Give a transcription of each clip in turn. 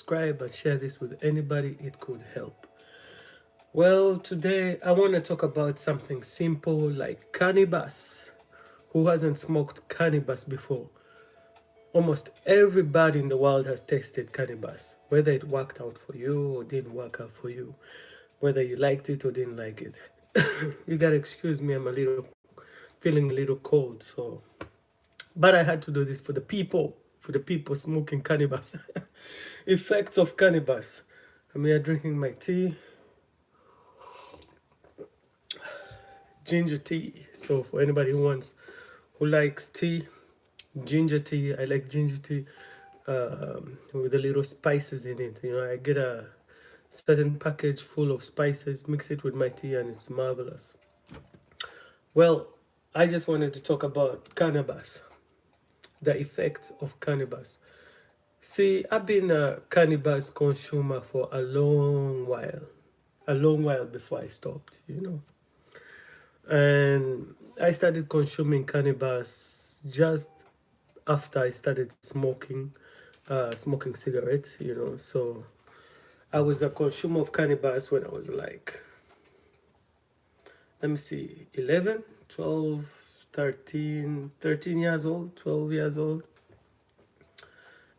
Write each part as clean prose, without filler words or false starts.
subscribe and share this with anybody it could help. Well, today I want to talk about something simple like cannabis. Who hasn't smoked cannabis before? Almost everybody in the world has tasted cannabis, whether it worked out for you or didn't work out for you, whether you liked it or didn't like it. You gotta excuse me, I'm a little feeling a little cold, so but I had to do this for the people smoking cannabis. Effects of cannabis. I'm here drinking my tea, ginger tea. So for anybody who likes tea, ginger tea. I like ginger tea with a little spices in it. I get a certain package full of spices, mix it with my tea, and it's marvelous. Well, I just wanted to talk about cannabis, the effects of cannabis. See, I've been a cannabis consumer for a long while before I stopped. And I started consuming cannabis just after I started smoking cigarettes. So I was a consumer of cannabis when I was like, let me see, 11, 12, 13 years old, 12 years old.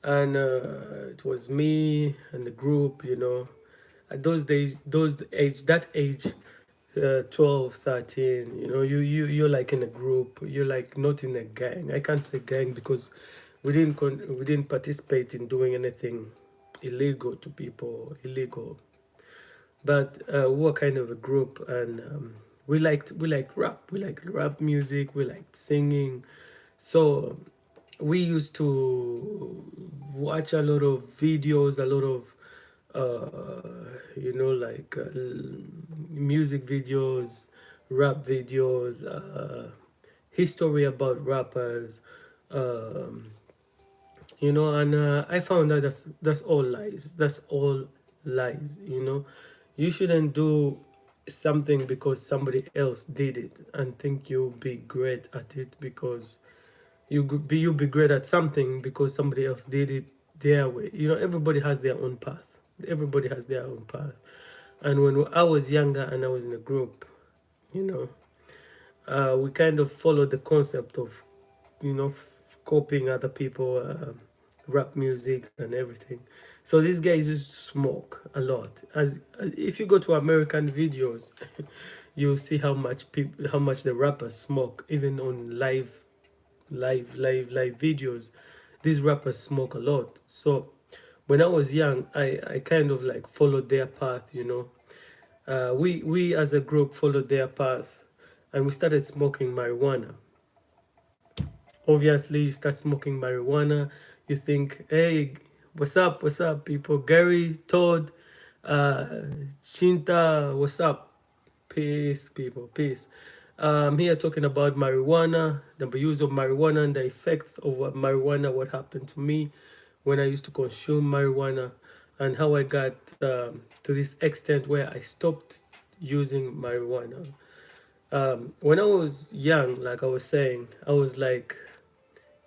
And it was me and the group. At those days, that age, 12, 13, you're like in a group. You're like not in a gang. I can't say gang because we didn't participate in doing anything illegal to people, illegal. But we were kind of a group, and we liked rap. We liked rap music. We liked singing. So we used to watch a lot of videos, a lot of like music videos, rap videos, history about rappers, um, and I found out that's all lies. That's all lies. You shouldn't do something because somebody else did it and think you'll be great at it because you'll be great at something because somebody else did it their way. Everybody has their own path. Everybody has their own path. And when I was younger and I was in a group, you know, we kind of followed the concept of, copying other people, rap music and everything. So these guys used to smoke a lot. As if you go to American videos, you'll see how much the rappers smoke, even on live videos. These rappers smoke a lot. So when I was young, I kind of like followed their path. We as a group followed their path, and we started smoking marijuana. Obviously, you start smoking marijuana, you think, hey, what's up, people? Gary, Todd, uh, Chinta, what's up? Peace, people, peace. I'm here talking about marijuana, the use of marijuana and the effects of marijuana, what happened to me when I used to consume marijuana, and how I got to this extent where I stopped using marijuana. When I was young, like I was saying, I was like,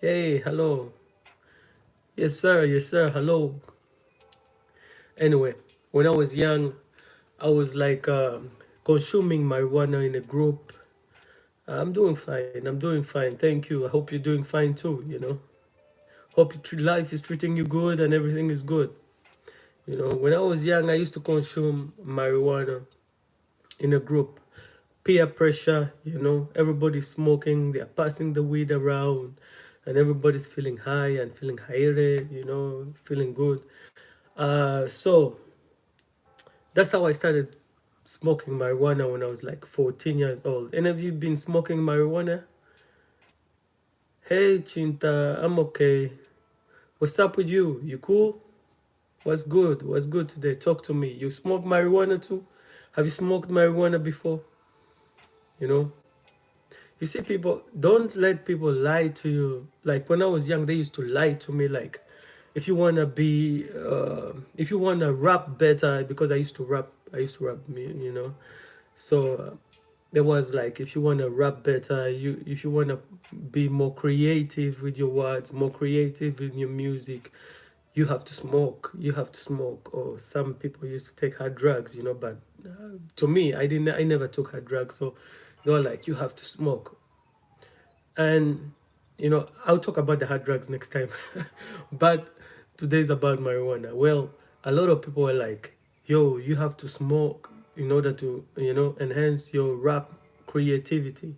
hey, hello. Yes, sir, hello. Anyway, when I was young, I was like consuming marijuana in a group. I'm doing fine. I'm doing fine. Thank you. I hope you're doing fine too. Hope life is treating you good and everything is good. When I was young, I used to consume marijuana in a group. Peer pressure, everybody's smoking, they're passing the weed around, and everybody's feeling high and feeling high, feeling good. So that's how I started smoking marijuana when I was like 14 years old. Any of you been smoking marijuana? Hey, Chinta, I'm okay. What's up with you? You cool? What's good? What's good today? Talk to me. You smoke marijuana too? Have you smoked marijuana before? You know? You see, people, don't let people lie to you. Like when I was young, they used to lie to me like, if you wanna rap better, because I used to rap. So there was like, if you wanna rap better, if you wanna be more creative with your words, more creative in your music, you have to smoke, you have to smoke. Or some people used to take hard drugs, but to me, I never took hard drugs. So they were like, you have to smoke. And I'll talk about the hard drugs next time. But today's about marijuana. Well, a lot of people are like, yo, you have to smoke in order to enhance your rap creativity.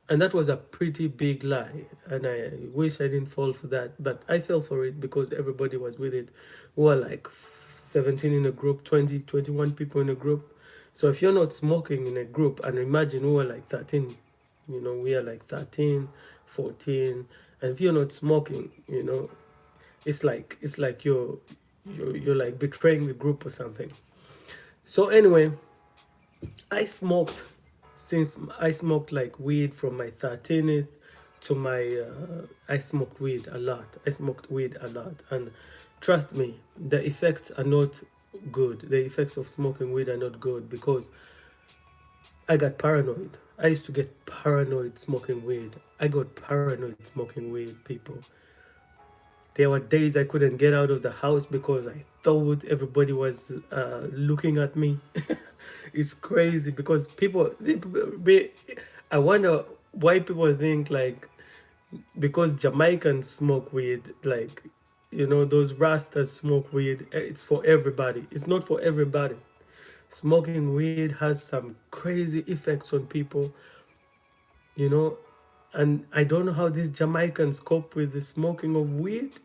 And that was a pretty big lie, and I wish I didn't fall for that, but I fell for it because everybody was with it. We were like 17 in a group, 20, 21 people in a group. So if you're not smoking in a group, and imagine we were like 13, we are like 13, 14, and if you're not smoking, it's like you're like betraying the group or something. So anyway, I smoked since I smoked like weed from my 13th to my I smoked weed a lot. I smoked weed a lot, and trust me, the effects are not good. The effects of smoking weed are not good because I got paranoid. I used to get paranoid smoking weed. I got paranoid smoking weed, people. There were days I couldn't get out of the house because I thought everybody was looking at me. It's crazy because I wonder why people think like because Jamaicans smoke weed, like those Rastas smoke weed. It's for everybody. It's not for everybody. Smoking weed has some crazy effects on people, you know, and I don't know how these Jamaicans cope with the smoking of weed.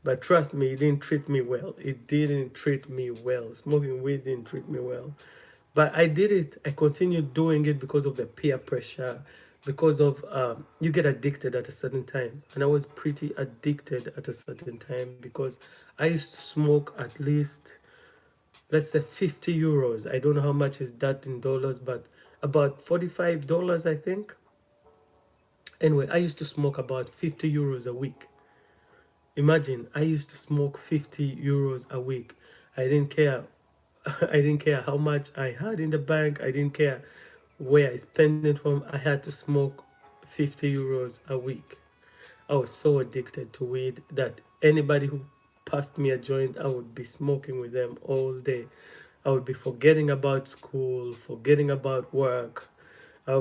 But trust me, it didn't treat me well. It didn't treat me well. Smoking weed didn't treat me well. But I did it. I continued doing it because of the peer pressure, because of you get addicted at a certain time. And I was pretty addicted at a certain time because I used to smoke at least, let's say, 50 euros. I don't know how much is that in dollars, but about $45, I think. Anyway, I used to smoke about 50 euros a week. Imagine, I used to smoke 50 euros a week. I didn't care. I didn't care how much I had in the bank. I didn't care where I spent it from. I had to smoke 50 euros a week. I was so addicted to weed that anybody who passed me a joint, I would be smoking with them all day. I would be forgetting about school, forgetting about work. I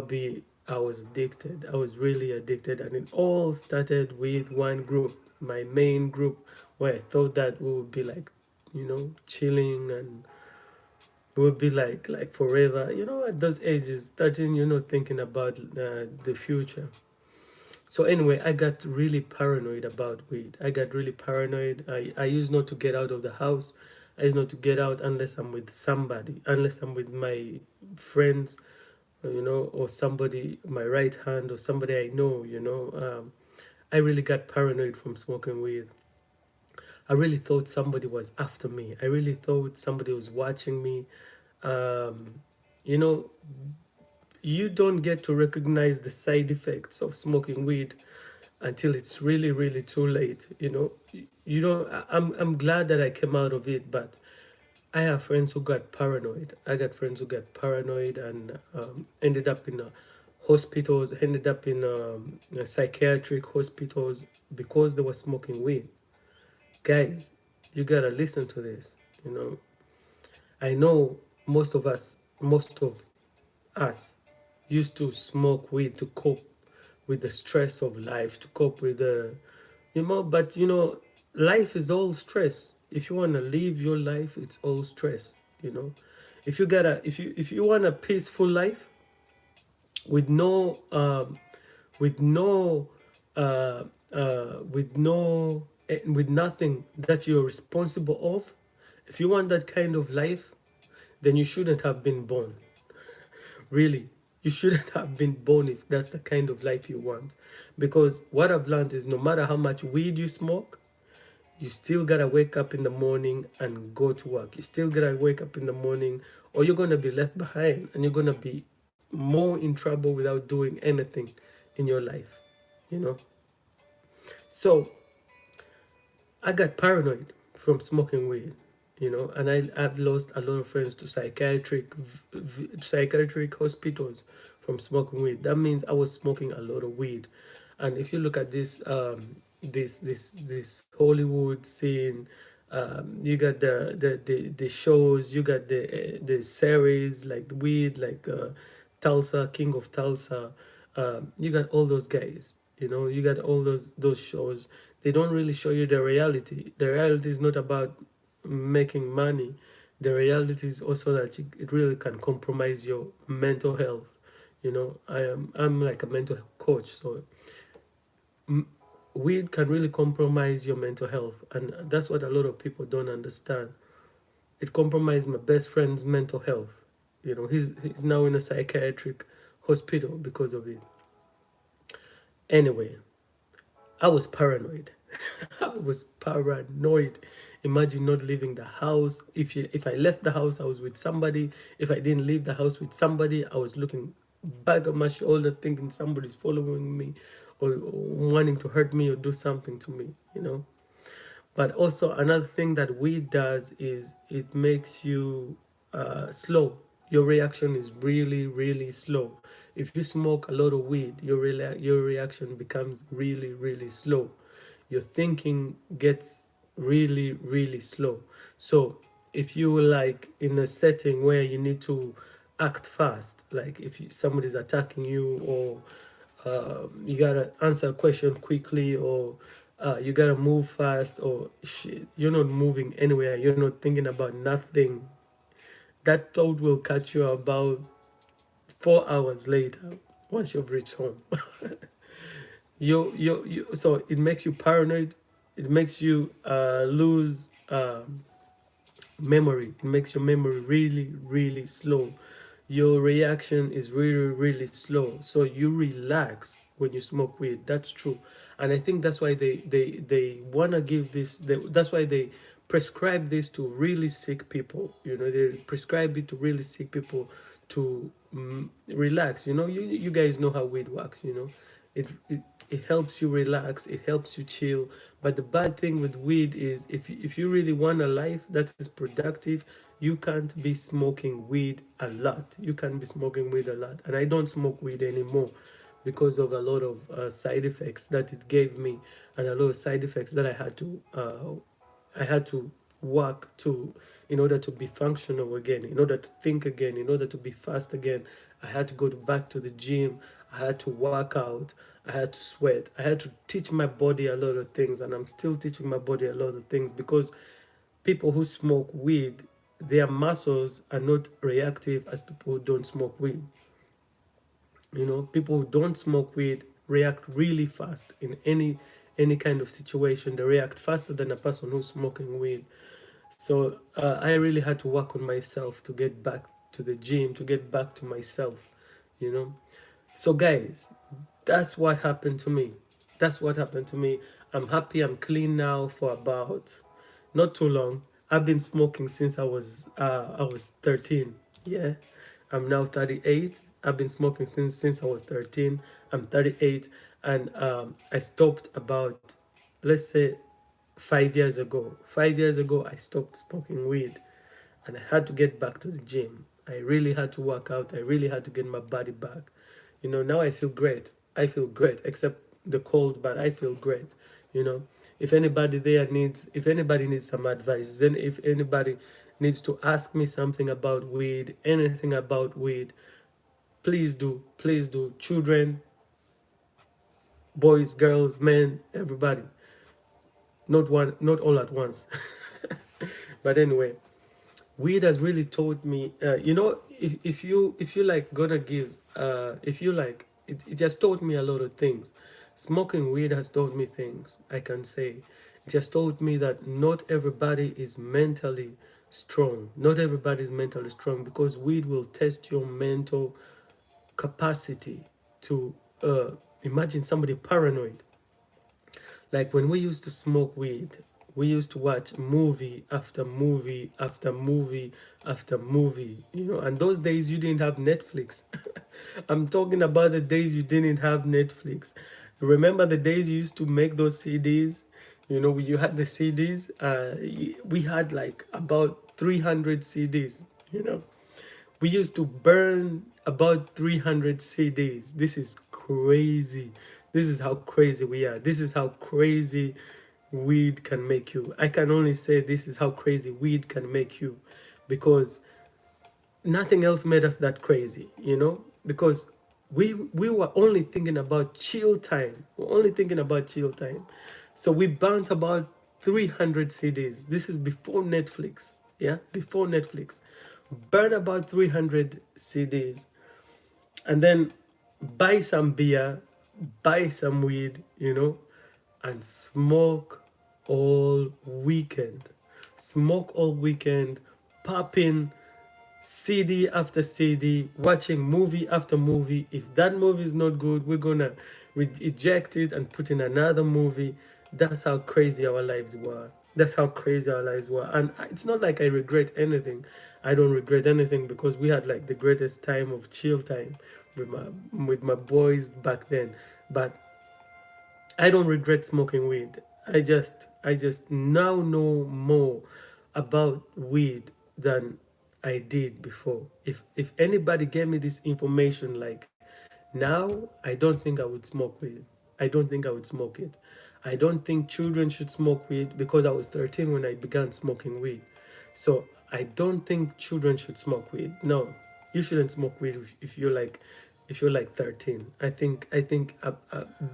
was addicted. I was really addicted. And it all started with one group, my main group, where I thought that we would be like, chilling, and it would be like forever. At those ages, 13, you're not thinking about the future. So anyway, I got really paranoid about weed. I got really paranoid. I used not to get out of the house. I used not to get out unless I'm with somebody, unless I'm with my friends, or somebody, my right hand, or somebody I know. I really got paranoid from smoking weed. I really thought somebody was after me. I really thought somebody was watching me. Um, you know, you don't get to recognize the side effects of smoking weed until it's really, really too late. You know. I'm glad that I came out of it, but I have friends who got paranoid. I got friends who got paranoid and ended up in hospitals, ended up in psychiatric hospitals because they were smoking weed. Guys, you gotta listen to this. I know most of us used to smoke weed to cope with the stress of life, to cope with but life is all stress. If you want to live your life, it's all stress. If you want a peaceful life with no with no with no with nothing that you're responsible of, if you want that kind of life, then you shouldn't have been born. Really, you shouldn't have been born if that's the kind of life you want. Because what I've learned is no matter how much weed you smoke, you still gotta wake up in the morning and go to work. You still gotta wake up in the morning, or you're gonna be left behind and you're gonna be more in trouble without doing anything in your life. You know? So I got paranoid from smoking weed, and I've lost a lot of friends to psychiatric hospitals from smoking weed. That means I was smoking a lot of weed. And if you look at this Hollywood scene, You got the shows, you got the series like the Weed, like Tulsa, King of Tulsa. You got all those guys. You know, you got all those shows. They don't really show you the reality. The reality is not about making money. The reality is also that it really can compromise your mental health. You know, I'm like a mental health coach, so weed can really compromise your mental health, and that's what a lot of people don't understand. It compromised my best friend's mental health. You know, he's now in a psychiatric hospital because of it. Anyway, I was paranoid. I was paranoid. Imagine not leaving the house. If I left the house, I was with somebody. If I didn't leave the house with somebody, I was looking back at my shoulder, thinking somebody's following me, or wanting to hurt me or do something to me. You know. But also another thing that weed does is it makes you slow. Your reaction is really, really slow. If you smoke a lot of weed, your reaction becomes really, really slow. Your thinking gets really, really slow. So if you were like in a setting where you need to act fast, like if somebody's attacking you, or you gotta answer a question quickly, or you gotta move fast, or shit, you're not moving anywhere, you're not thinking about nothing, that thought will catch you about 4 hours later once you've reached home. So it makes you paranoid, it makes you lose memory. It makes your memory really, really slow. Your reaction is really, really slow. So you relax when you smoke weed. That's true. And I think that's why they want to give this, that's why they prescribe this to really sick people. You know, they prescribe it to really sick people to relax. You know, you guys know how weed works, you know. It helps you relax, it helps you chill. But the bad thing with weed is if you really want a life that is productive, you can't be smoking weed a lot. You can't be smoking weed a lot. And I don't smoke weed anymore because of a lot of side effects that it gave me, and a lot of side effects that I had to work to in order to be functional again, in order to think again, in order to be fast again. I had to go back to the gym. I had to work out. I had to sweat. I had to teach my body a lot of things, and I'm still teaching my body a lot of things because people who smoke weed, their muscles are not reactive as people who don't smoke weed. You know, people who don't smoke weed react really fast in any kind of situation. They react faster than a person who's smoking weed. So I really had to work on myself to get back to the gym, to get back to myself, you know. So guys, that's what happened to me. That's what happened to me. I'm happy I'm clean now for about not too long. I've been smoking since I was 13. Yeah. I'm now 38. I've been smoking since I was 13. I'm 38, and I stopped about, let's say, 5 years ago. 5 years ago I stopped smoking weed, and I had to get back to the gym. I really had to work out. I really had to get my body back. You know, now I feel great. I feel great, except the cold, but I feel great. You know, if anybody needs some advice, then if anybody needs to ask me something about weed, anything about weed, please do. Please do. Children, boys, girls, men, everybody. Not all at once. But anyway, weed has really taught me, you know, if you like gonna give if you like it just taught me a lot of things. Smoking weed has taught me things, I can say. It just taught me that not everybody is mentally strong. Not everybody is mentally strong, because weed will test your mental capacity to imagine somebody paranoid. Like when we used to smoke weed, we used to watch movie after movie after movie after movie, you know, and those days you didn't have Netflix. I'm talking about the days you didn't have Netflix. Remember the days you used to make those CDs? You know, you had the CDs, we had like about 300 CDs, you know. We used to burn about 300 CDs. This is crazy. This is how crazy we are. This is how crazy weed can make you. I can only say this is how crazy weed can make you, because nothing else made us that crazy, you know, because we were only thinking about chill time. We're only thinking about chill time. So we burnt about 300 CDs. This is before Netflix. Yeah, before Netflix. Burn about 300 CDs, and then buy some beer, buy some weed, you know, and smoke all weekend. Smoke all weekend, pop in CD after CD, watching movie after movie. If that movie is not good, we're gonna eject it and put in another movie. That's how crazy our lives were. That's how crazy our lives were. And it's not like I regret anything. I don't regret anything, because we had like the greatest time of chill time with my boys back then. But I don't regret smoking weed. I just now know more about weed than I did before. If anybody gave me this information like now, I don't think I would smoke weed. I don't think I would smoke it. I don't think children should smoke weed, because I was 13 when I began smoking weed. So I don't think children should smoke weed. No, you shouldn't smoke weed if you're like 13. I think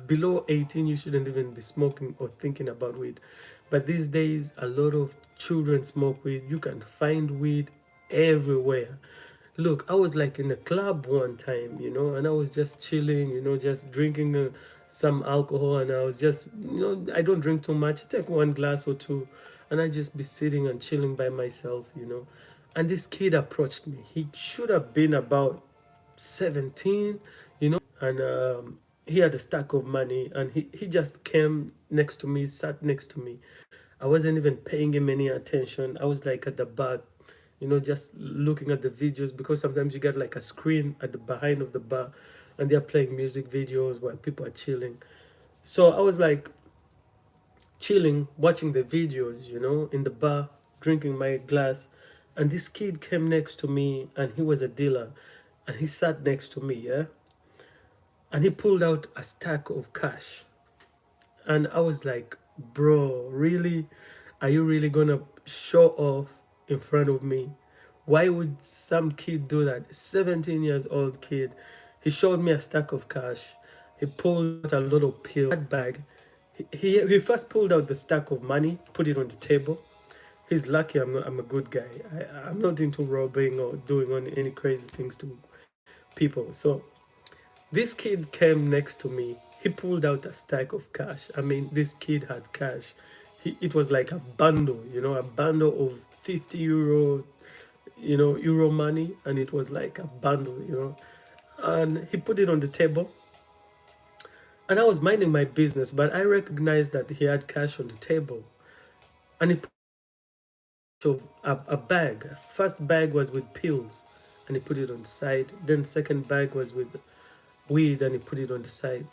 below 18 you shouldn't even be smoking or thinking about weed. But these days a lot of children smoke weed. You can find weed everywhere. Look, I was like in a club one time, and I was just chilling, just drinking some alcohol, and I was just, I don't drink too much. I take one glass or two, and I just be sitting and chilling by myself. And this kid approached me. He should have been about 17, and he had a stack of money, and he just came next to me, sat next to me. I wasn't even paying him any attention. I was like at the back, just looking at the videos, because sometimes you get like a screen at the behind of the bar, and they're playing music videos while people are chilling. So I was like chilling, watching the videos, in the bar, drinking my glass, and this kid came next to me, and he was a dealer, and he sat next to me, yeah, and he pulled out a stack of cash. And I was like, bro, really? Are you really gonna show off in front of me? Why would some kid do that? 17 years old kid. He showed me a stack of cash. He pulled out a little pill, that bag. He first pulled out the stack of money, put it on the table. He's lucky I'm a good guy. I'm not into robbing or doing any crazy things to people. So this kid came next to me. He pulled out a stack of cash. I mean, this kid had cash. It was like a bundle, a bundle of 50 euro, euro money, and it was like a bundle. And he put it on the table, and I was minding my business, but I recognized that he had cash on the table, and he put a bag. First bag was with pills, and he put it on the side. Then second bag was with weed, and he put it on the side.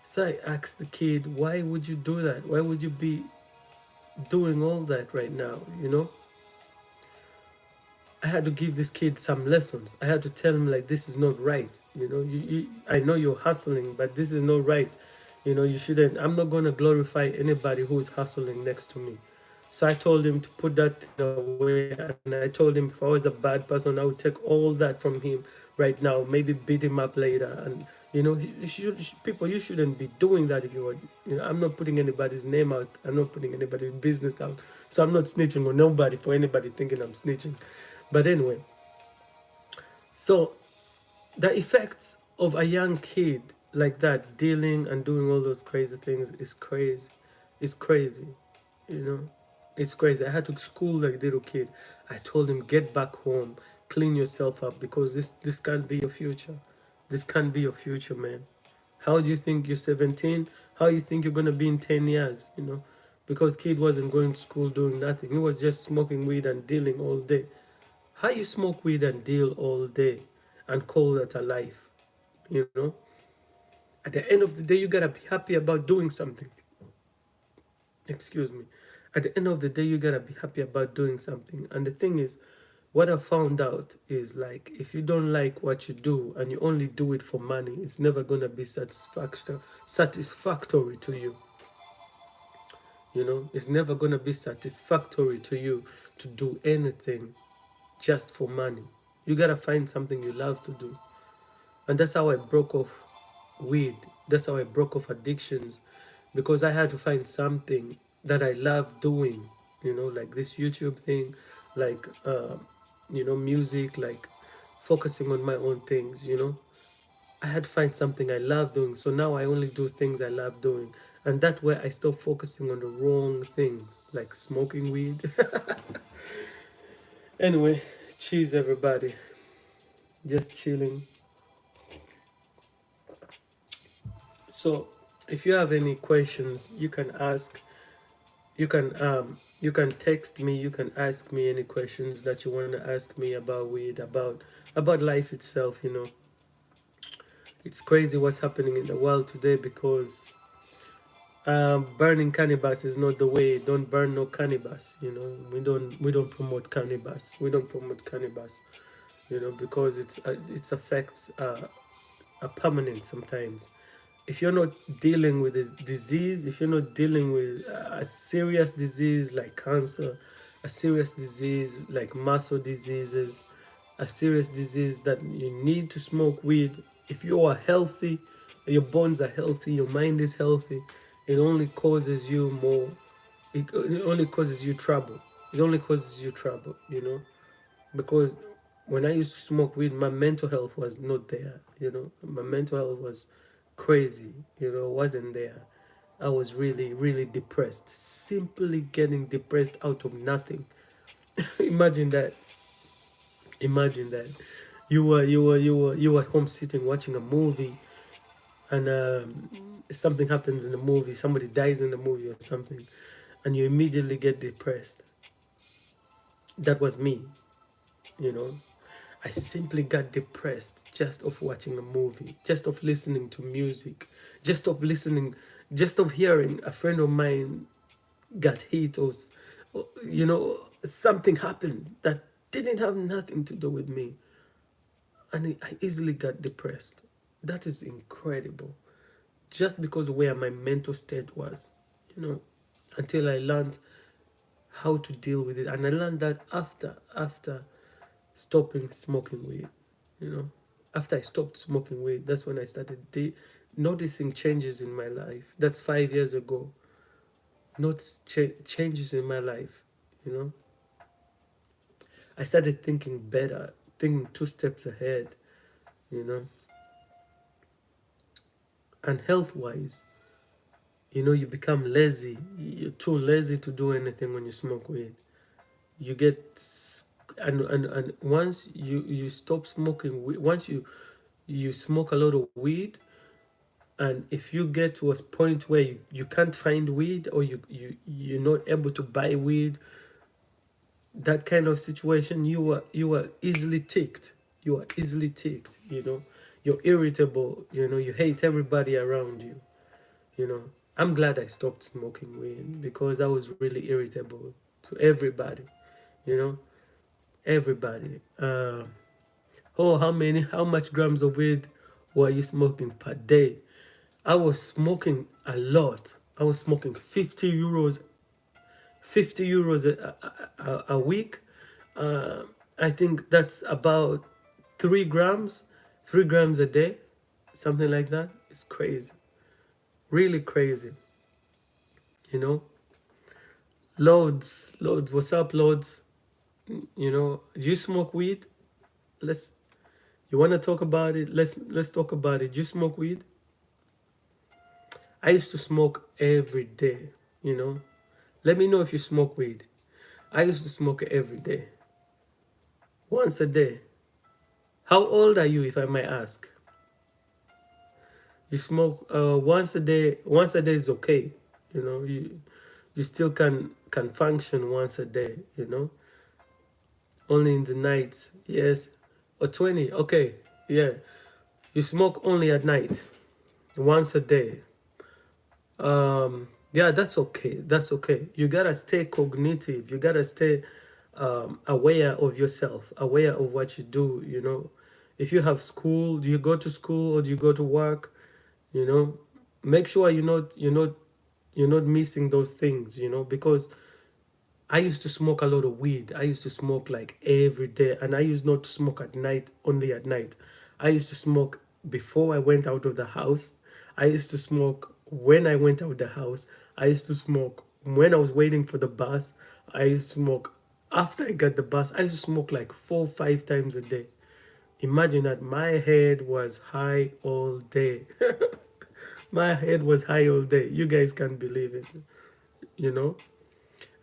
So I asked the kid, why would you do that? Why would you be doing all that right now? I had to give this kid some lessons. I had to tell him, like, this is not right. I know you're hustling, but this is not right. You shouldn't. I'm not going to glorify anybody who's hustling next to me. So I told him to put that thing away, and I told him if I was a bad person, I would take all that from him right now, maybe beat him up later. And people, you shouldn't be doing that. If you were, I'm not putting anybody's name out. I'm not putting anybody's business out. So I'm not snitching on nobody for anybody thinking I'm snitching. But anyway, so the effects of a young kid like that dealing and doing all those crazy things is crazy. It's crazy, you know. It's crazy. I had to school the little kid. I told him, get back home, clean yourself up, because this can't be your future. This can't be your future, man. How do you think you're 17? How you think you're gonna be in 10 years? Because kid wasn't going to school doing nothing. He was just smoking weed and dealing all day. How you smoke weed and deal all day and call that a life? You know? At the end of the day, you gotta be happy about doing something. Excuse me. At the end of the day, you gotta be happy about doing something. And the thing is, what I found out is, like, if you don't like what you do and you only do it for money, it's never gonna be satisfactory to you. You know, it's never gonna be satisfactory to you to do anything just for money. You gotta find something you love to do. And that's how I broke off weed. That's how I broke off addictions, because I had to find something that I love doing, you know, like this YouTube thing, like, music, like focusing on my own things, you know. I had to find something I love doing. So now I only do things I love doing. And that way I stop focusing on the wrong things, like smoking weed. Anyway, cheers, everybody. Just chilling. So, if you have any questions, you can ask. You can text me. You can ask me any questions that you want to ask me about weed, about life itself. You know, it's crazy what's happening in the world today, because burning cannabis is not the way. Don't burn no cannabis. You know, we don't promote cannabis. We don't promote cannabis. You know, because its effects are permanent sometimes. If you're not dealing with a disease, if you're not dealing with a serious disease like cancer, a serious disease like muscle diseases, a serious disease that you need to smoke weed, if you are healthy, your bones are healthy, your mind is healthy, it only causes you more, it only causes you trouble. It only causes you trouble, you know, because when I used to smoke weed, my mental health was not there. You know, my mental health was crazy. You know, wasn't there. I was really, really depressed. Simply getting depressed out of nothing. Imagine that. Imagine that. You were at home sitting watching a movie, and something happens in the movie. Somebody dies in the movie or something, and you immediately get depressed. That was me. You know, I simply got depressed just of watching a movie, just of listening to music, just of listening, just of hearing a friend of mine got hit, or you know, something happened that didn't have nothing to do with me, and I easily got depressed. That is incredible, just because of where my mental state was, you know, until I learned how to deal with it, and I learned that after stopping smoking weed, you know. After I stopped smoking weed, that's when I started noticing changes in my life. That's 5 years ago. Notice changes in my life, you know. I started thinking better, thinking 2 steps ahead, you know. And health wise, you know, you become lazy. You're too lazy to do anything when you smoke weed. You get and once you stop smoking weed, once you smoke a lot of weed, and if you get to a point where you can't find weed, or you're not able to buy weed, that kind of situation, you are easily ticked. You are easily ticked, you know. You're irritable, you know. You hate everybody around you, you know. I'm glad I stopped smoking weed, because I was really irritable to everybody, you know. Everybody. Oh, how much grams of weed were you smoking per day? I was smoking a lot. I was smoking 50 euros a week. Uh, I think that's about 3 grams, 3 grams a day, something like that. It's crazy, really crazy. You know, loads, loads. What's up, loads? You know, do you smoke weed? Let's. You want to talk about it? Let's talk about it. Do you smoke weed? I used to smoke every day. You know, let me know if you smoke weed. I used to smoke every day, once a day. How old are you, if I may ask? You smoke once a day. Once a day is okay. You know, you still can function once a day. You know, only in the nights. Yes, or 20. Okay, yeah. You smoke only at night, once a day. Yeah, that's okay. That's okay. You gotta stay cognitive. You gotta stay aware of yourself, aware of what you do. You know, if you have school, do you go to school or do you go to work? You know, make sure you're not you're not missing those things, because I used to smoke a lot of weed. I used to smoke like every day, and I used not to smoke at night, only at night. I used to smoke before I went out of the house. I used to smoke when I went out of the house. I used to smoke when I was waiting for the bus. I used to smoke after I got the bus. I used to smoke like 4 or 5 times a day. Imagine that my head was high all day. My head was high all day. You guys can't believe it, you know?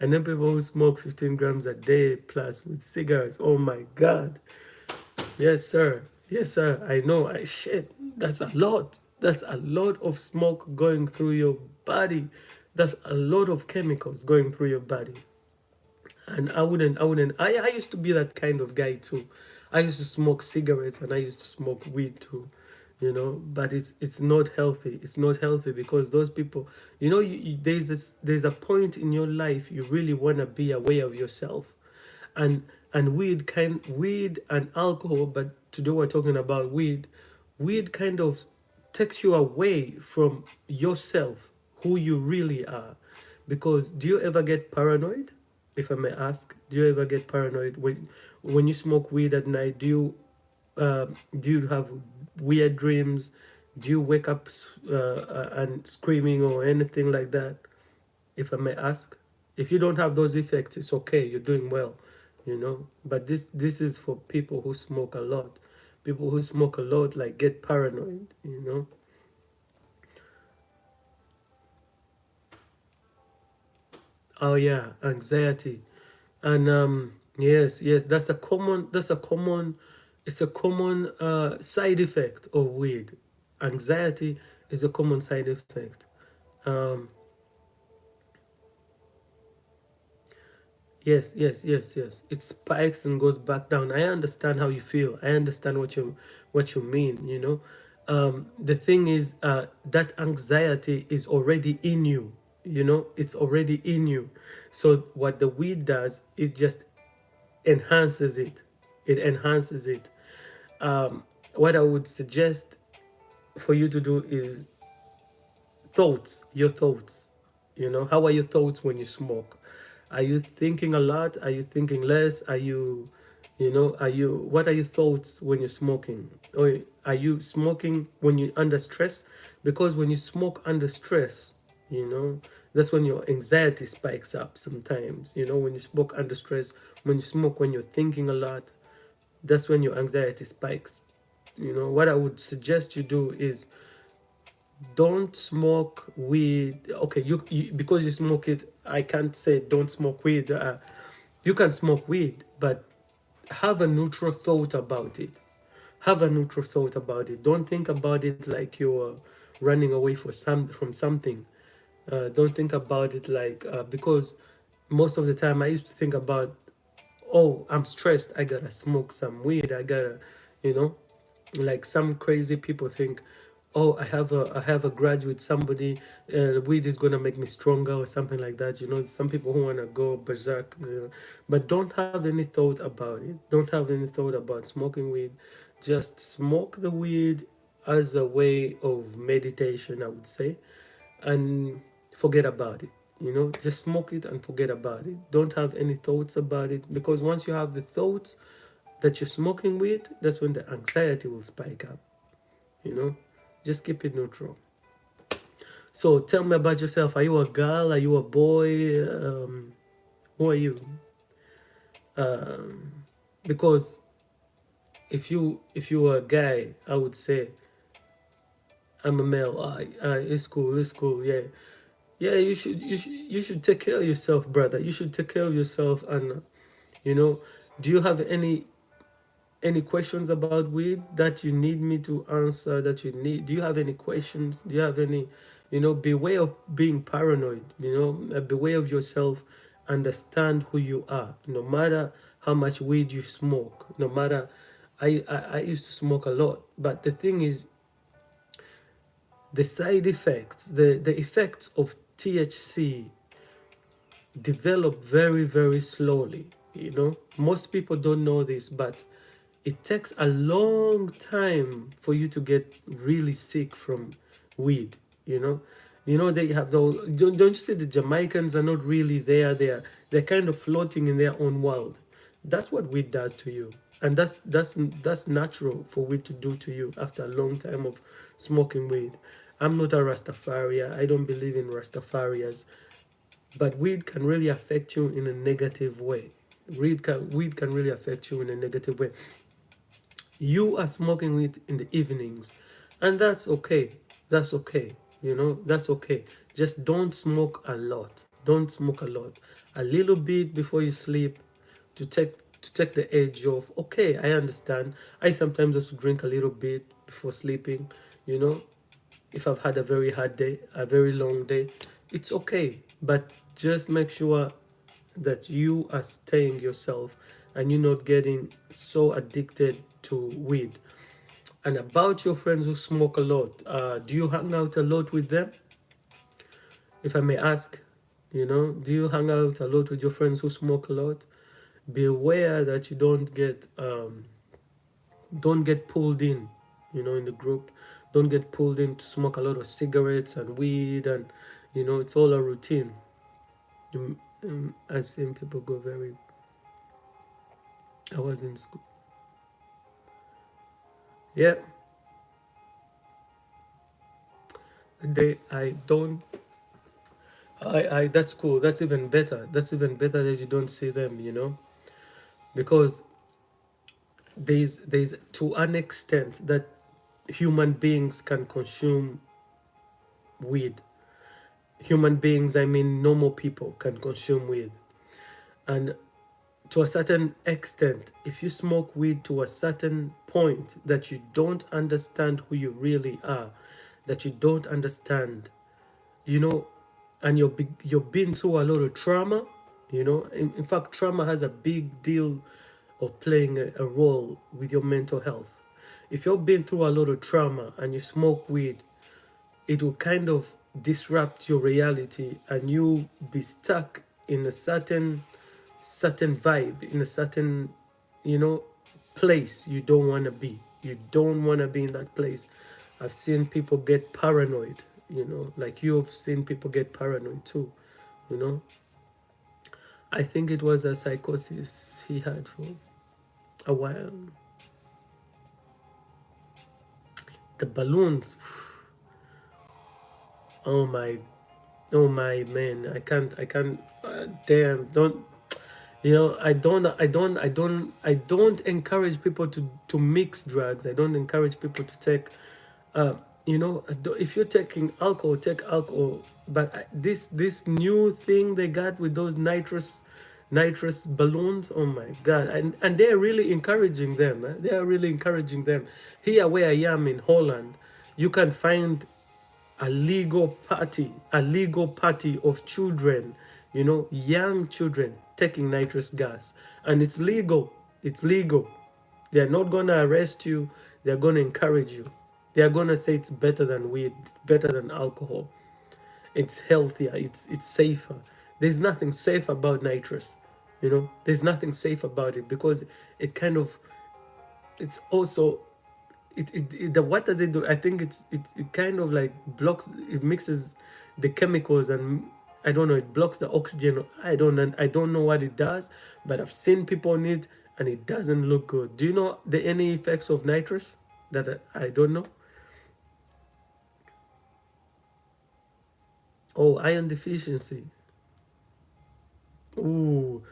And then people who smoke 15 grams a day plus with cigarettes. Oh my God. Yes, sir. Yes, sir. I know. Shit. That's a lot. That's a lot of smoke going through your body. That's a lot of chemicals going through your body. And I used to be that kind of guy too. I used to smoke cigarettes and I used to smoke weed too, but it's not healthy. It's not healthy because those people, there's a point in your life you really want to be aware of yourself. and and weed and alcohol, but today we're talking about weed. Weed kind of takes you away from yourself, who you really are. Because do you ever get paranoid, if I may ask? Do you ever get paranoid when you smoke weed at night? Do you have weird dreams? Do you wake up and screaming or anything like that, if I may ask? If you don't have those effects, it's okay. You're doing well, But this is for people who smoke a lot. People who smoke a lot like get paranoid. Oh yeah, anxiety, and yes, it's a common side effect of weed. Anxiety is a common side effect. Um, yes. It spikes and goes back down. I understand how you feel. I understand what you mean. The thing is, that anxiety is already in you. It's already in you. So what the weed does, it just enhances it. It enhances it. What I would suggest for you to do is your thoughts. How are your thoughts when you smoke? Are you thinking a lot? Are you thinking less? What are your thoughts when you're smoking? Or are you smoking when you're under stress? Because when you smoke under stress, that's when your anxiety spikes up sometimes. When you smoke under stress, when you smoke when you're thinking a lot, that's when your anxiety spikes. What I would suggest you do is don't smoke weed. Okay, because you smoke it, I can't say don't smoke weed. You can smoke weed, but have a neutral thought about it. Have a neutral thought about it. Don't think about it like you're running away from something. Don't think about it like because most of the time I used to think about, oh, I'm stressed, I gotta smoke some weed, I gotta, you know like some crazy people think, oh, I have a grudge with somebody, weed is gonna make me stronger or something like that. Some people who wanna go berserk, but don't have any thought about it. Don't have any thought about smoking weed. Just smoke the weed as a way of meditation, I would say, and forget about it. Just smoke it and forget about it. Don't have any thoughts about it, because once you have the thoughts that you're smoking weed, that's when the anxiety will spike up. you know just keep it neutral. So tell me about yourself. Are you a girl? Are you a boy? Who are you? Because if you were a guy, I would say I'm a male. It's cool. It's cool. Yeah, yeah. You should take care of yourself, brother. You should take care of yourself. And you know, do you have any questions about weed that you need me to answer? Do you have any questions? Do you have any? Beware of being paranoid. Beware of yourself. Understand who you are. No matter how much weed you smoke, no matter, I used to smoke a lot, but the thing is, the side effects, the effects of THC develop very, very slowly. Most people don't know this, but it takes a long time for you to get really sick from weed. You know, they have the, don't you see the Jamaicans are not really there. They're kind of floating in their own world. That's what weed does to you. And that's natural for weed to do to you after a long time of smoking weed. I'm not a Rastafarian. I don't believe in Rastafarians. But weed can really affect you in a negative way. Weed can really affect you in a negative way. You are smoking it in the evenings, and that's okay. That's okay. You know, that's okay. Just don't smoke a lot. Don't smoke a lot. A little bit before you sleep to take the edge off. Okay, I understand. I sometimes also drink a little bit before sleeping, you know, if I've had a very hard day, a very long day. It's okay. But just make sure that you are staying yourself and you're not getting so addicted to weed. And about your friends who smoke a lot, do you hang out a lot with them? If I may ask, you know, do you hang out a lot with your friends who smoke a lot? Be aware that you don't get pulled in, you know, in the group. Don't get pulled in to smoke a lot of cigarettes and weed, and you know, it's all a routine. I've seen people go very. I was in school. Yeah, I don't. That's cool. That's even better. That's even better that you don't see them. You know, because there's to an extent that human beings can consume weed. Human beings, I mean, normal people can consume weed, and to a certain extent, if you smoke weed to a certain point that you don't understand who you really are, that you don't understand, you know, and you've been through a lot of trauma, you know. In fact, trauma has a big deal of playing a role with your mental health. If you've been through a lot of trauma and you smoke weed, it will kind of disrupt your reality and you be stuck in a certain vibe, in a certain, you know, place you don't want to be. You don't want to be in that place. I've seen people get paranoid, you know, like you've seen people get paranoid too, you know. I think it was a psychosis he had for a while. The balloons, oh my, oh my man, I can't, damn, don't, you know, I don't encourage people to mix drugs. I don't encourage people to take, uh, you know, if you're taking alcohol, take alcohol. But this new thing they got with those nitrous balloons, oh my god, and they're really encouraging them. They are really encouraging them. Here where I am in Holland, you can find a legal party of children, you know, young children taking nitrous gas, and it's legal. It's legal. They're not gonna arrest you. They're gonna encourage you. They're gonna say it's better than weed, it's better than alcohol, it's healthier, it's safer. There's nothing safe about nitrous, you know. There's nothing safe about it because it kind of, it's also, what does it do? I think it kind of like blocks, it mixes the chemicals, and I don't know, it blocks the oxygen. I don't know what it does, but I've seen people on it and it doesn't look good. Do you know the any effects of nitrous that I don't know? Oh, iron deficiency. Ooh,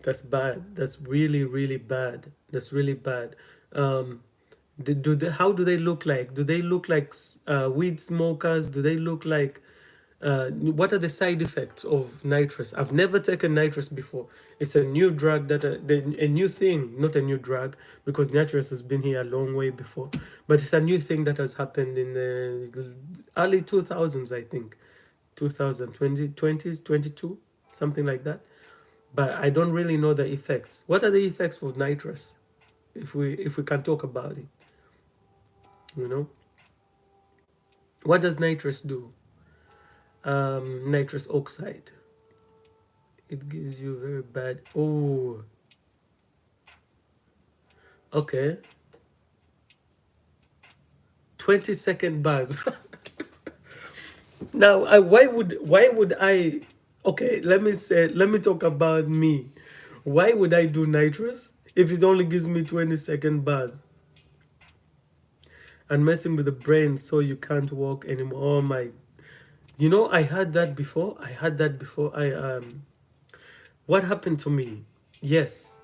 that's bad. That's really, really bad. That's really bad. Um, how do they look like? Do they look like weed smokers? Do they look like what are the side effects of nitrous? I've never taken nitrous before. It's a new drug a new thing, not a new drug, because nitrous has been here a long way before. But it's a new thing that has happened in the early 2000s, I think. 2020, 20s, 22, something like that. But I don't really know the effects. What are the effects of nitrous? If we can talk about it, you know, what does nitrous do? Nitrous oxide. It gives you very bad. Oh, okay. 20-second buzz. Now, why would I? Okay, let me talk about me. Why would I do nitrous if it only gives me 20-second buzz and messing with the brain so you can't walk anymore? Oh my! You know, I had that before. I had that before. What happened to me? Yes,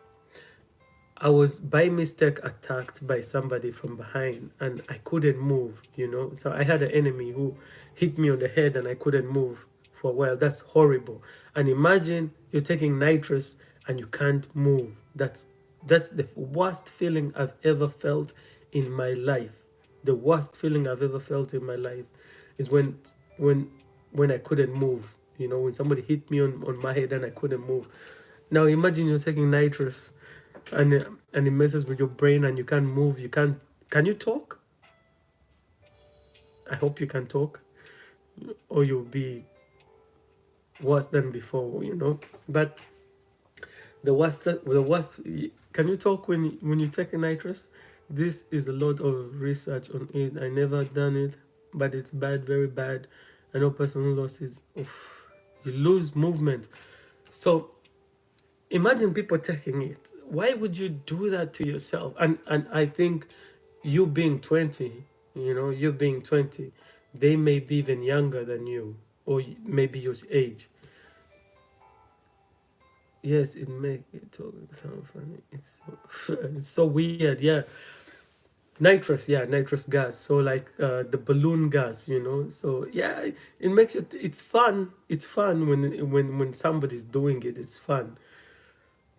I was by mistake attacked by somebody from behind and I couldn't move, you know. So I had an enemy who hit me on the head and I couldn't move for a while. That's horrible. And imagine you're taking nitrous and you can't move. That's the worst feeling I've ever felt in my life. The worst feeling I've ever felt in my life is when when I couldn't move. You know, when somebody hit me on my head and I couldn't move. Now imagine you're taking nitrous and it messes with your brain and you can't move. Can you talk? I hope you can talk, or you'll be worse than before, you know. But the worst. Can you talk when you take a nitrous? This is a lot of research on it. I never done it, but it's bad, very bad. I know person who lost his. Oof, you lose movement. So imagine people taking it. Why would you do that to yourself? And I think you being 20, you know, you being 20, they may be even younger than you, or maybe your age. Yes, it make it sound funny. It's so weird. Yeah, nitrous. Yeah, nitrous gas. So like the balloon gas, you know. So yeah, it makes it. It's fun. It's fun when somebody's doing it. It's fun.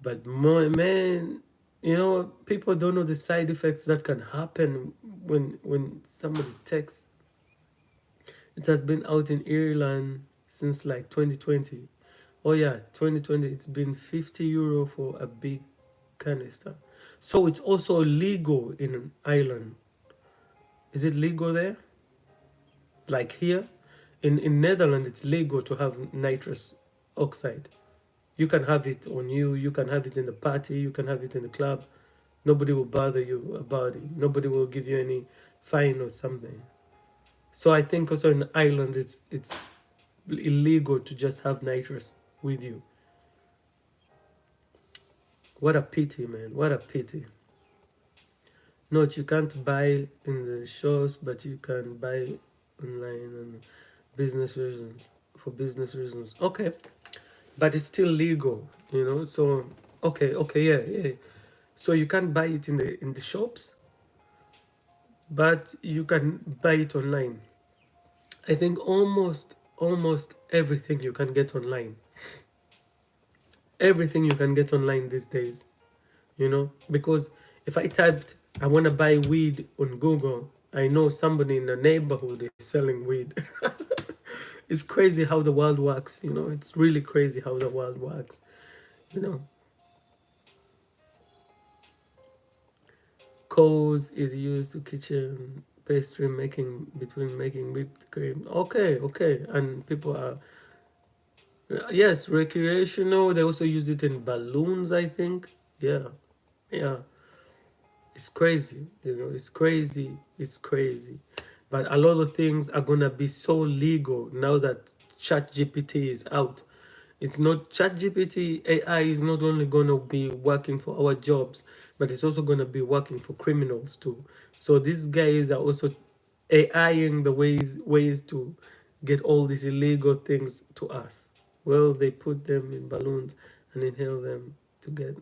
But more, man, you know, people don't know the side effects that can happen when somebody takes. It has been out in Ireland since like 2020. Oh yeah, 2020. It's been 50 euro for a big canister. So it's also legal in Ireland. Is it legal there? Like here, in Netherlands, it's legal to have nitrous oxide. You can have it on you. You can have it in the party. You can have it in the club. Nobody will bother you about it. Nobody will give you any fine or something. So I think also in Ireland it's illegal to just have nitrous with you. What a pity, man. What a pity. Note you can't buy in the shops, but you can buy online and business reasons for business reasons. Okay, but it's still legal, you know. So okay, yeah, yeah. So you can't buy it in the shops, but you can buy it online. I think almost everything you can get online. Everything you can get online these days, you know, because if I typed I want to buy weed on Google, I know somebody in the neighborhood is selling weed. It's crazy how the world works, you know. It's really crazy how the world works, you know. Coals is used to kitchen pastry making between making whipped cream. Okay, and people are yes, recreational. They also use it in balloons, I think. Yeah, yeah. It's crazy, you know, it's crazy, it's crazy. But a lot of things are gonna be so legal now that ChatGPT is out. It's not ChatGPT AI is not only gonna be working for our jobs, but it's also gonna be working for criminals too. So these guys are also AIing the ways to get all these illegal things to us. Well, they put them in balloons and inhale them to get.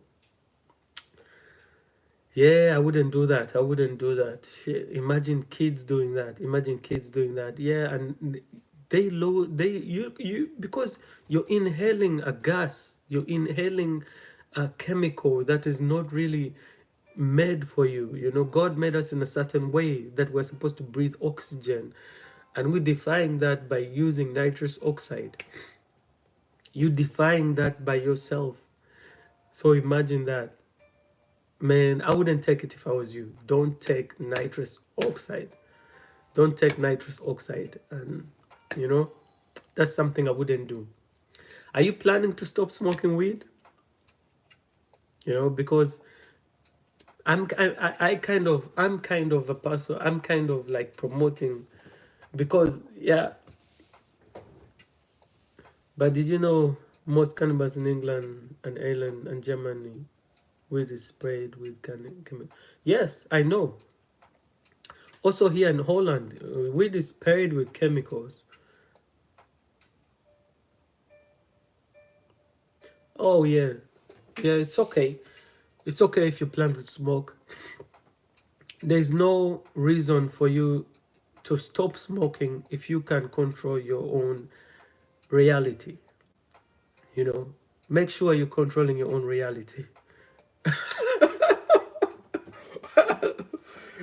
Yeah, I wouldn't do that. I wouldn't do that. Imagine kids doing that. Imagine kids doing that. Yeah, and they you because you're inhaling a gas. You're inhaling a chemical that is not really made for you. You know, God made us in a certain way that we're supposed to breathe oxygen, and we're defying that by using nitrous oxide. You defying that by yourself. So imagine that. Man, I wouldn't take it if I was you. Don't take nitrous oxide. Don't take nitrous oxide. And, you know, that's something I wouldn't do. Are you planning to stop smoking weed? You know, because I'm kind of a person, I'm kind of like promoting because, yeah, But did you know most cannabis in England and Ireland and Germany, weed is sprayed with chemical? Yes, I know. Also here in Holland, weed is sprayed with chemicals. Oh yeah, yeah. It's okay. It's okay if you plan to smoke. There's no reason for you to stop smoking if you can control your own reality. You know, make sure you're controlling your own reality.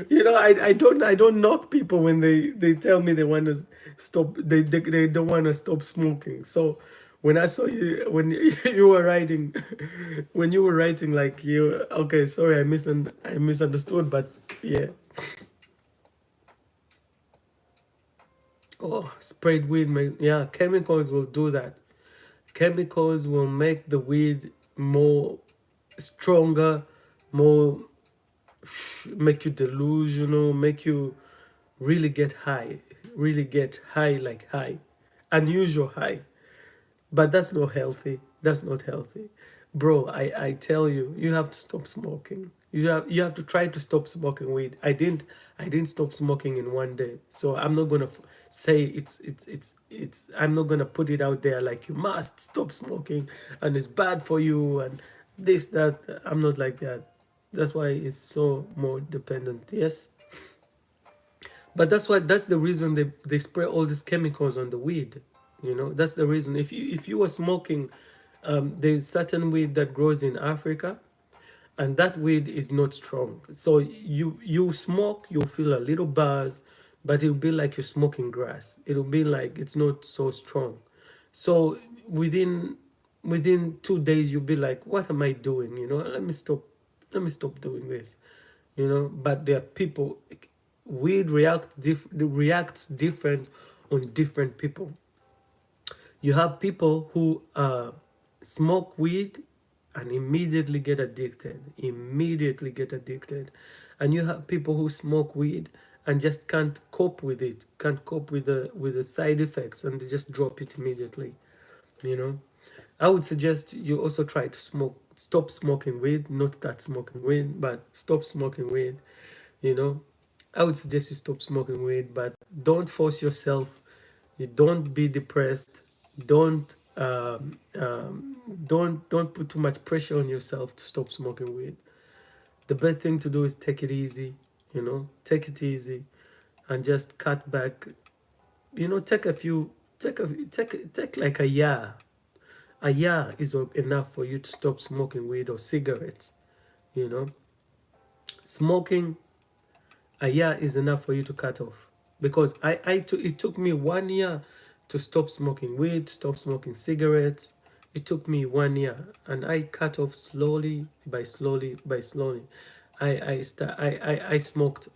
You know, I don't knock people when they tell me they want to stop, they don't want to stop smoking. So when I saw you, when you were writing, when you were writing, like, you, okay, sorry, I misunderstood, but yeah. Oh, sprayed weed, yeah, chemicals will do that. Chemicals will make the weed more stronger, more, make you delusional, make you really get high, really get high, like high, unusual high. But that's not healthy. That's not healthy, bro. I tell you, you have to stop smoking. You have to try to stop smoking weed. I didn't stop smoking in one day. So I'm not gonna say it's. I'm not gonna put it out there like you must stop smoking and it's bad for you and this that. I'm not like that. That's why it's so more dependent. Yes, but that's the reason they spray all these chemicals on the weed. You know, that's the reason. If you were smoking, there's certain weed that grows in Africa, and that weed is not strong. So you smoke, you'll feel a little buzz, but it'll be like you're smoking grass. It'll be like it's not so strong. So within 2 days, you'll be like, what am I doing? You know, let me stop doing this. You know, but there are people, weed reacts different on different people. You have people who smoke weed and immediately get addicted. And you have people who smoke weed and just can't cope with it, can't cope with the side effects, and they just drop it immediately. You know, I would suggest you also try to stop smoking weed, not start smoking weed, but stop smoking weed. You know, I would suggest you stop smoking weed, but don't force yourself. You don't be depressed. Don't don't put too much pressure on yourself to stop smoking weed. The best thing to do is take it easy. You know, take it easy, and just cut back. You know, take like a year. A year is enough for you to stop smoking weed or cigarettes. You know, smoking a year is enough for you to cut off, because it took me 1 year to stop smoking weed, stop smoking cigarettes. It took me 1 year, and I cut off slowly by slowly. I smoked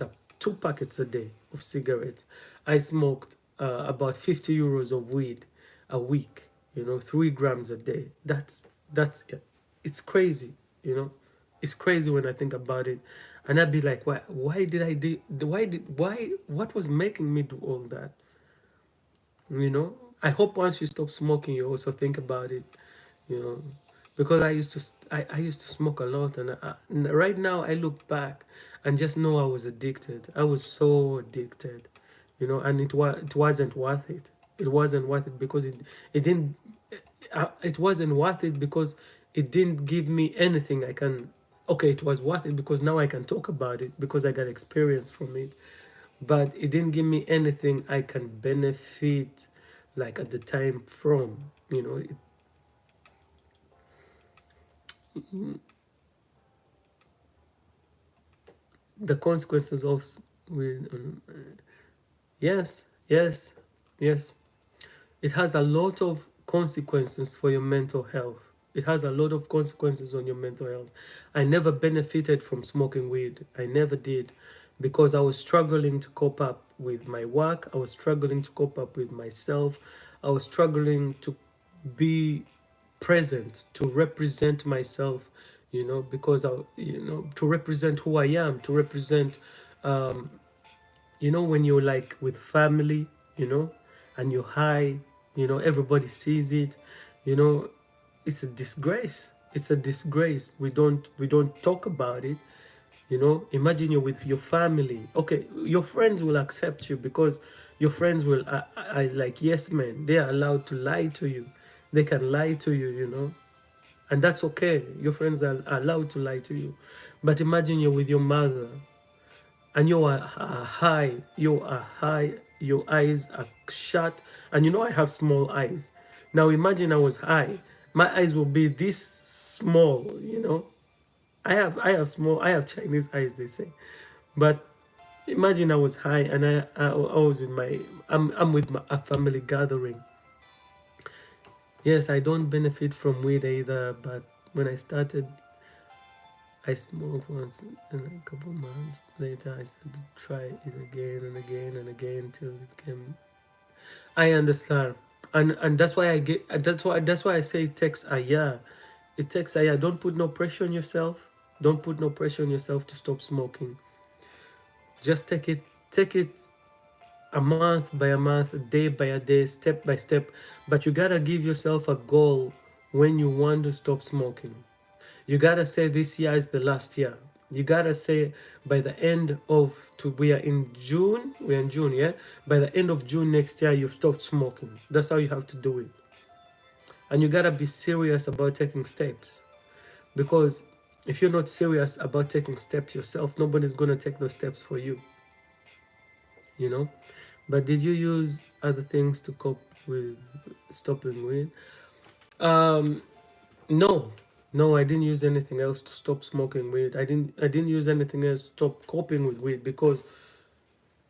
up 2 packets a day of cigarettes. I smoked about 50 euros of weed a week. You know, 3 grams a day. That's it. It's crazy. You know, it's crazy when I think about it, and I'd be like, why did I do? Why? What was making me do all that? You know, I hope once you stop smoking, you also think about it. You know, because I used to smoke a lot, and right now I look back and just know I was addicted. I was so addicted, you know, and it wasn't worth it. It wasn't worth it because it didn't. It wasn't worth it because it didn't give me anything I can. Okay, it was worth it because now I can talk about it because I got experience from it, but it didn't give me anything I can benefit like at the time from. You know, the consequences of with yes, yes, yes. It has a lot of consequences for your mental health. It has a lot of consequences on your mental health. I never benefited from smoking weed. I never did, because I was struggling to cope up with my work. I was struggling to cope up with myself. I was struggling to be present, to represent myself, you know, because to represent who I am, to represent, you know, when you're like with family, you know, and you're high, You know, everybody sees it. You know, it's a disgrace. It's a disgrace. We don't talk about it. You know, imagine you're with your family. Okay, your friends will accept you because your friends will, I like, yes, man, they are allowed to lie to you. They can lie to you, you know, and that's okay. Your friends are allowed to lie to you. But imagine you're with your mother and you are high, your eyes are shut, and you know I have small eyes. Now imagine I was high, my eyes will be this small, you know. I have Chinese eyes, they say. But imagine I was high and I was with my, I'm with a family gathering. Yes, I don't benefit from weed either, but when I started, I smoked once, and a couple months later I started to try it again and again and again till it came. I understand, and that's why I get, that's why I say it takes a year. It takes a year. Don't put no pressure on yourself. Don't put no pressure on yourself to stop smoking. Just take it a month by a month, day by a day, step by step. But you gotta give yourself a goal when you want to stop smoking. You gotta say this year is the last year. You gotta say by the end of we are in June. We're in June, yeah. By the end of June next year, you've stopped smoking. That's how you have to do it. And you gotta be serious about taking steps, because if you're not serious about taking steps yourself, nobody's gonna take those steps for you. You know. But did you use other things to cope with stopping weed? Um, no, no, I didn't use anything else to stop smoking weed. I didn't use anything else to stop coping with weed because,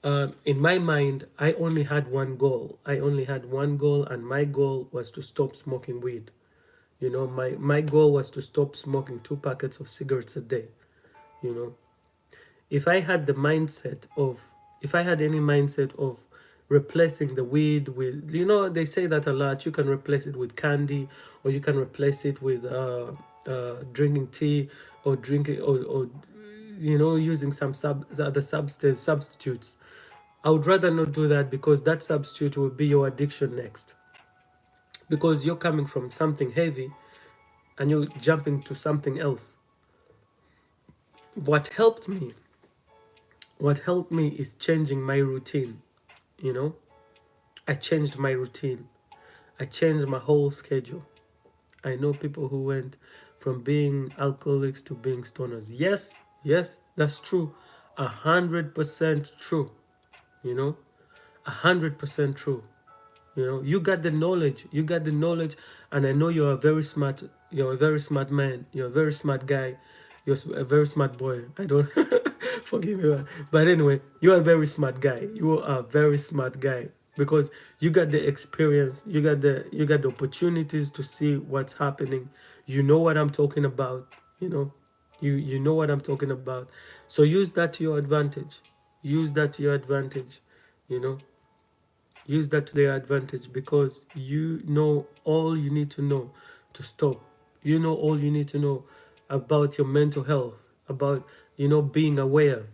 in my mind, I only had one goal. I only had one goal, and my goal was to stop smoking weed. You know, my goal was to stop smoking 2 packets of cigarettes a day. You know, if I had the mindset of, if I had any mindset of replacing the weed with, you know, they say that a lot, you can replace it with candy, or you can replace it with drinking tea, or drinking, or you know, using some other substitutes. I would rather not do that, because that substitute will be your addiction next, because you're coming from something heavy and you're jumping to something else. what helped me what helped me is changing my routine. You know, I changed my routine. I changed my whole schedule. I know people who went from being alcoholics to being stoners. Yes, yes, that's true. 100% true. You know, 100% true. You know, you got the knowledge. You got the knowledge, and I know you're a very smart. You're a very smart man. You're a very smart guy. You're a very smart boy. I don't forgive me, but anyway, you're a very smart guy. You are a very smart guy, because you got the experience. You got the opportunities to see what's happening. You know what I'm talking about. You know, you know what I'm talking about. So use that to your advantage. Use that to your advantage. You know, use that to their advantage, because you know all you need to know to stop. You know all you need to know about your mental health, about, you know, being aware.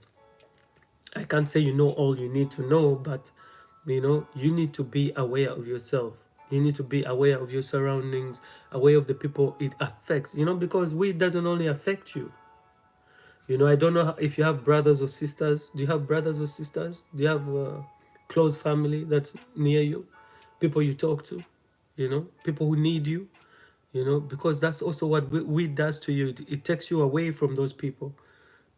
I can't say you know all you need to know, but you know, you need to be aware of yourself. You need to be aware of your surroundings, aware of the people it affects, you know, because weed doesn't only affect you. You know, I don't know if you have brothers or sisters. Do you have brothers or sisters? Do you have a close family that's near you? People you talk to, you know, people who need you, you know, because that's also what weed does to you. It takes you away from those people.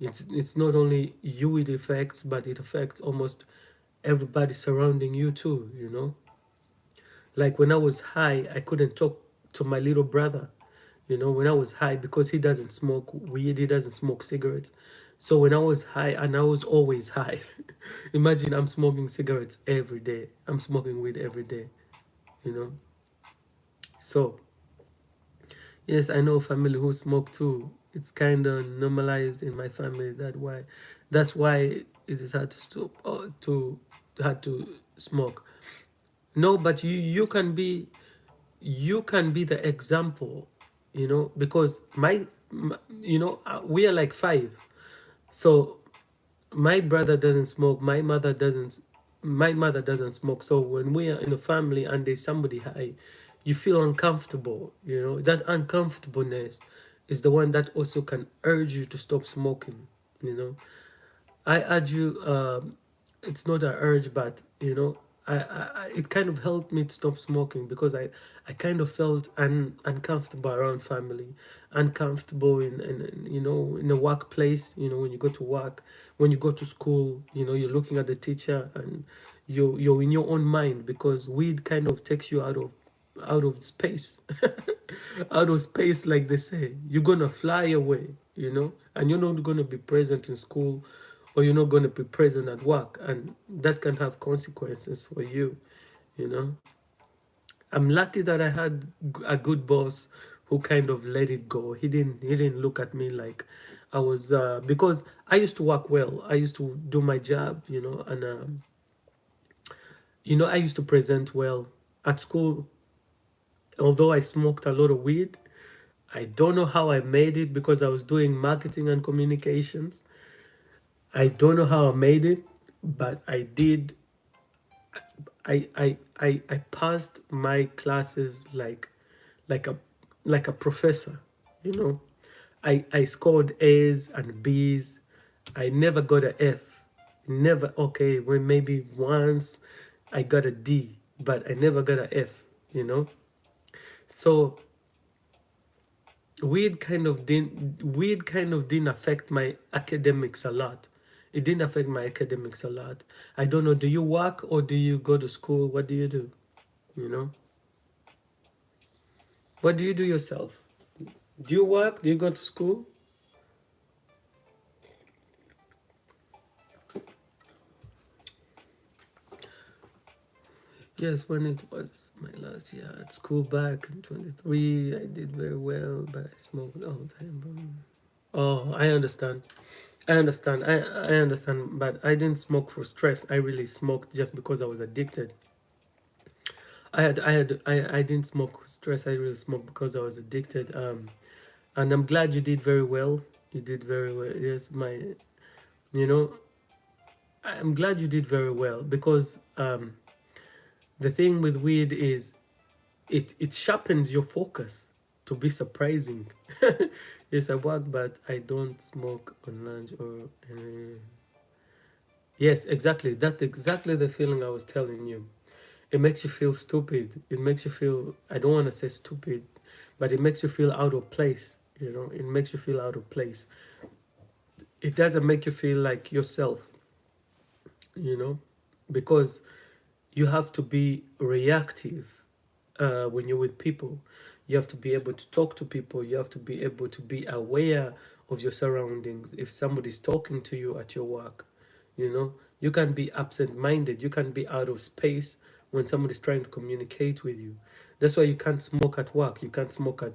It's not only you it affects, but it affects almost everybody surrounding you too, you know. Like when I was high, I couldn't talk to my little brother, you know, when I was high, because he doesn't smoke weed, he doesn't smoke cigarettes. So when I was high, and I was always high, imagine I'm smoking cigarettes every day, I'm smoking weed every day, you know. So, yes, I know family who smoke too. It's kind of normalized in my family. That's why it is hard to stop, or to hard to smoke. No, but you can be the example, you know, because you know, we are like five. So my brother doesn't smoke, my mother doesn't, my mother doesn't smoke, so when we are in a family and there's somebody high, you feel uncomfortable. That uncomfortableness is the one that also can urge you to stop smoking. you know I urge you. It's not an urge, but it kind of helped me to stop smoking because I kind of felt uncomfortable around family, uncomfortable in the workplace. When you go to work, when you go to school, you're looking at the teacher and you're in your own mind because weed kind of takes you out of space. Out of space, like they say, you're gonna fly away, and you're not gonna be present in school, or you're not gonna be present at work, and that can have consequences for you. you know I'm lucky that I had a good boss who kind of let it go. He didn't look at me like I was, because I used to work well, I used to do my job, and I used to present well at school. Although I smoked a lot of weed, I don't know how I made it because I was doing marketing and communications. I don't know how I made it, but I did. I passed my classes like a professor, you know. I scored A's and B's. I never got a F. Never. Okay, well, maybe once I got a D, but I never got a F, So weed kind of didn't affect my academics a lot. It didn't affect my academics a lot. I don't know, do you work or do you go to school? What do you do? You know? What do you do yourself? Do you work? Do you go to school? Yes, when it was my last year at school back in 23, I did very well, but I smoked all the time, bro. Oh, I understand. I understand. I understand, but I didn't smoke for stress. I really smoked just because I was addicted. I didn't smoke for stress. I really smoked because I was addicted. And I'm glad you did very well. You did very well. Yes, you know, I'm glad you did very well because the thing with weed is it sharpens your focus to be surprising. Yes, I work, but I don't smoke on lunch or. Yes, exactly. That's exactly the feeling I was telling you. It makes you feel stupid. It makes you feel, I don't want to say stupid, but it makes you feel out of place. It makes you feel out of place. It doesn't make you feel like yourself, you know, because you have to be reactive when you're with people. You have to be able to talk to people. You have to be able to be aware of your surroundings. If somebody's talking to you at your work, you can be absent-minded. You can be out of space when somebody's trying to communicate with you. That's why you can't smoke at work. You can't smoke at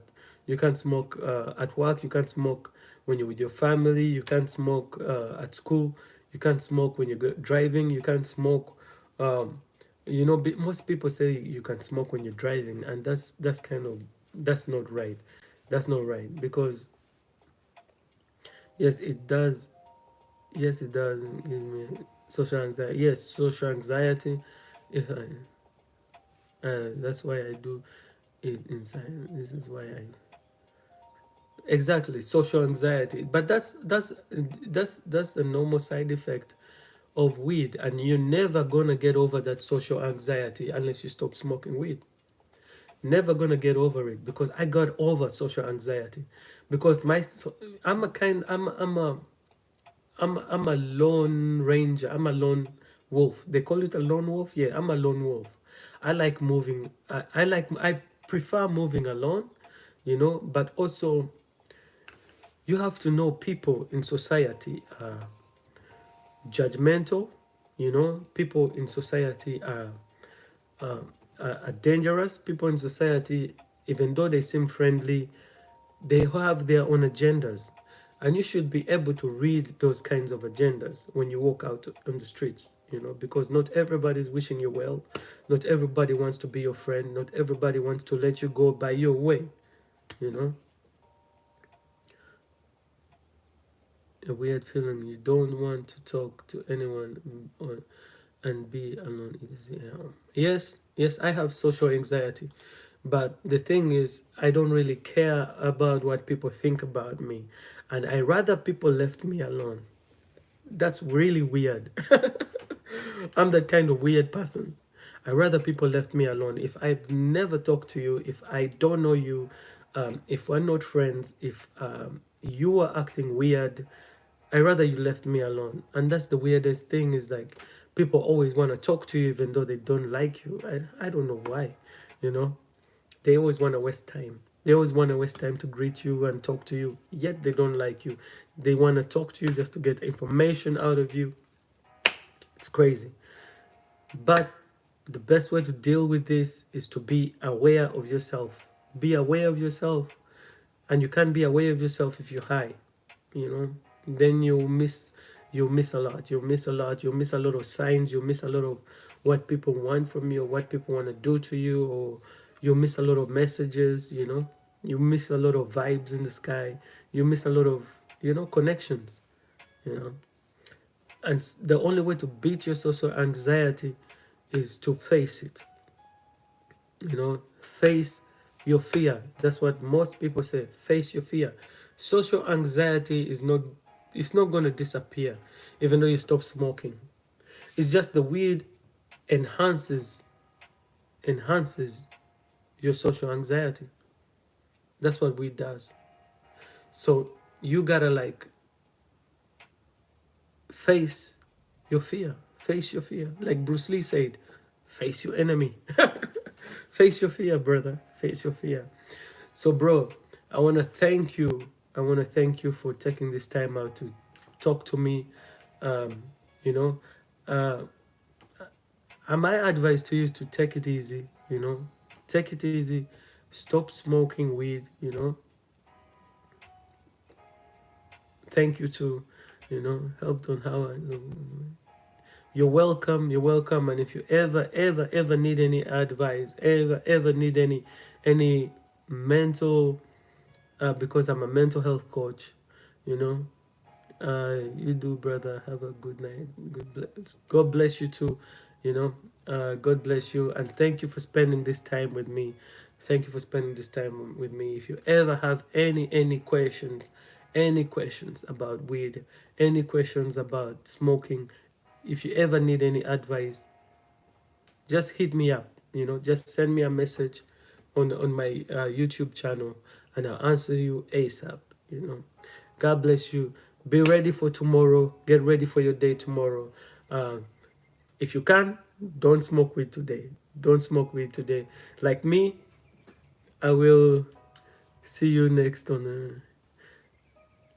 work. You can't smoke when you're with your family. You can't smoke at school. You can't smoke when you're driving. You can't smoke. Um, most people say you can smoke when you're driving, and that's not right. That's not right because yes, it does. Yes, it does give me social anxiety. Yes, social anxiety. Yeah, that's why I do it inside. This is why I exactly social anxiety. But that's a normal side effect of weed, and you're never gonna get over that social anxiety unless you stop smoking weed. Never gonna get over it because I got over social anxiety because I'm a kind I'm a lone ranger. I'm a lone wolf. They call it a lone wolf. Yeah, I'm a lone wolf. I like moving. I prefer moving alone, but also you have to know people in society are judgmental. People in society uh, are dangerous. People in society, even though they seem friendly, they have their own agendas. And you should be able to read those kinds of agendas when you walk out on the streets, because not everybody is wishing you well. Not everybody wants to be your friend. Not everybody wants to let you go by your way, you know. A weird feeling you don't want to talk to anyone, or and be alone is yes, yes, I have social anxiety, but the thing is I don't really care about what people think about me, and I rather people left me alone. That's really weird. I'm that kind of weird person. I rather people left me alone. If I've never talked to you, if I don't know you, if we're not friends, if you are acting weird, I rather you left me alone. And that's the weirdest thing is like people always want to talk to you even though they don't like you. I don't know why, you know. They always want to waste time. They always want to waste time to greet you and talk to you, yet they don't like you. They want to talk to you just to get information out of you. It's crazy. But the best way to deal with this is to be aware of yourself. Be aware of yourself. And you can't be aware of yourself if you're high, you know. Then you'll miss a lot. You'll miss a lot. You'll miss a lot of signs. You'll miss a lot of what people want from you or what people want to do to you, or you'll miss a lot of messages, you know. You miss a lot of vibes in the sky. You miss a lot of, you know, connections, you know. And the only way to beat your social anxiety is to face it, you know. Face your fear. That's what most people say. Face your fear. Social anxiety is not, it's not going to disappear even though you stop smoking. It's just the weed enhances enhances your social anxiety. That's what weed does. So you gotta like face your fear. Face your fear. Like Bruce Lee said, face your enemy. Face your fear, brother. Face your fear. So, bro, I want to thank you. I want to thank you for taking this time out to talk to me. Um, you know, uh, my advice to you is to take it easy. You know, take it easy. Stop smoking weed. You know, thank you to, you know, helped on how I. You're welcome. You're welcome. And if you ever need any advice, ever need any mental, because I'm a mental health coach, you know, you do, brother. Have a good night. God bless you too. You know, God bless you, and thank you for spending this time with me. Thank you for spending this time with me. If you ever have any questions about weed, any questions about smoking, if you ever need any advice, just hit me up. You know, just send me a message on my YouTube channel, and I'll answer you ASAP. You know, God bless you. Be ready for tomorrow. Get ready for your day tomorrow. Uh, if you can, don't smoke weed today. Don't smoke weed today. Like me, I will see you next on.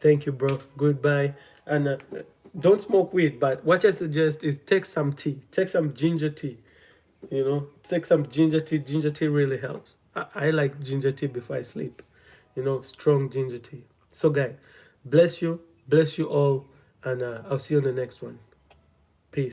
Thank you, bro. Goodbye. And don't smoke weed. But what I suggest is take some tea. Take some ginger tea. You know, take some ginger tea. Ginger tea really helps. I like ginger tea before I sleep. You know, strong ginger tea. So, guy, bless you all, and I'll see you on the next one.